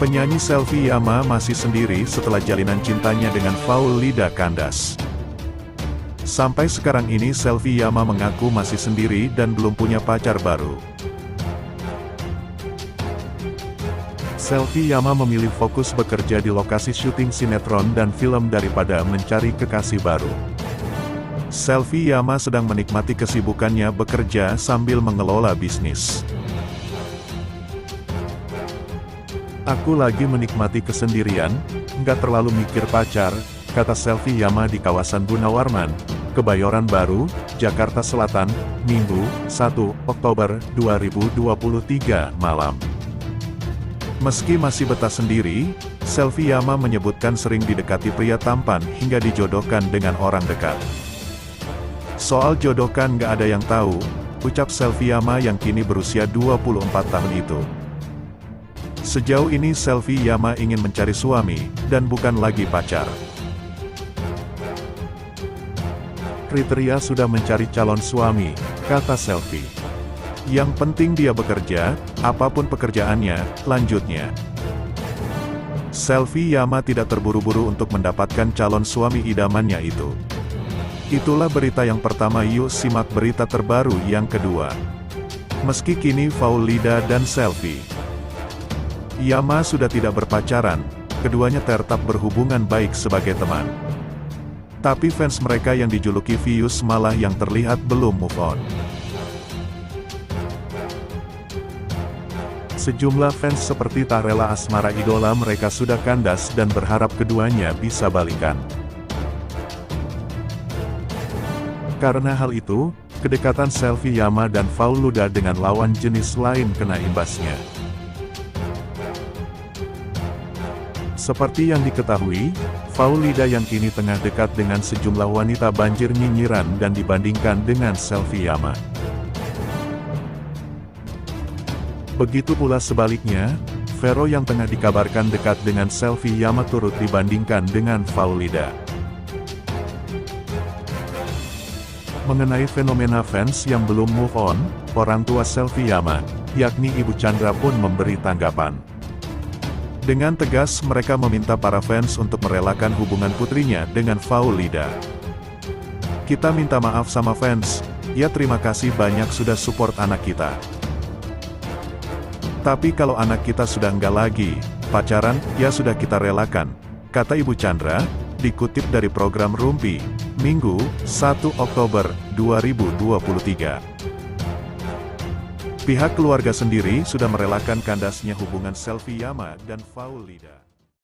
Penyanyi Selvi Yama masih sendiri setelah jalinan cintanya dengan Faulida kandas. Sampai sekarang ini Selvi Yama mengaku masih sendiri dan belum punya pacar baru. Selvi Yama memilih fokus bekerja di lokasi syuting sinetron dan film daripada mencari kekasih baru. Selvi Yama sedang menikmati kesibukannya bekerja sambil mengelola bisnis. Aku lagi menikmati kesendirian, nggak terlalu mikir pacar, kata Selvi Yama di kawasan Gunawarman, Kebayoran Baru, Jakarta Selatan, Minggu, 1 Oktober 2023 malam. Meski masih betah sendiri, Selvi Yama menyebutkan sering didekati pria tampan hingga dijodohkan dengan orang dekat. Soal jodohkan nggak ada yang tahu, ucap Selvi Yama yang kini berusia 24 tahun itu. Sejauh ini Selvi Yama ingin mencari suami, dan bukan lagi pacar. Kriteria sudah mencari calon suami, kata Selvi. Yang penting dia bekerja, apapun pekerjaannya, lanjutnya. Selvi Yama tidak terburu-buru untuk mendapatkan calon suami idamannya itu. Itulah berita yang pertama, yuk simak berita terbaru yang kedua. Meski kini Faulida dan Selvi Yama sudah tidak berpacaran, keduanya tetap berhubungan baik sebagai teman. Tapi fans mereka yang dijuluki Vius malah yang terlihat belum move on. Sejumlah fans seperti tak rela asmara idola mereka sudah kandas dan berharap keduanya bisa balikan. Karena hal itu, kedekatan Selvi Yama dan Faulida dengan lawan jenis lain kena imbasnya. Seperti yang diketahui, Faulida yang kini tengah dekat dengan sejumlah wanita banjir nyinyiran dan dibandingkan dengan Selvi Yama. Begitu pula sebaliknya, Vero yang tengah dikabarkan dekat dengan Selvi Yama turut dibandingkan dengan Faulida. Mengenai fenomena fans yang belum move on, orang tua Selvi Yama, yakni Ibu Chandra pun memberi tanggapan. Dengan tegas mereka meminta para fans untuk merelakan hubungan putrinya dengan Faulida. Kita minta maaf sama fans, ya terima kasih banyak sudah support anak kita. Tapi kalau anak kita sudah enggak lagi pacaran, ya sudah kita relakan, kata Ibu Chandra, dikutip dari program Rumpi, Minggu, 1 Oktober 2023. Pihak keluarga sendiri sudah merelakan kandasnya hubungan Selvi Yama dan Faulida.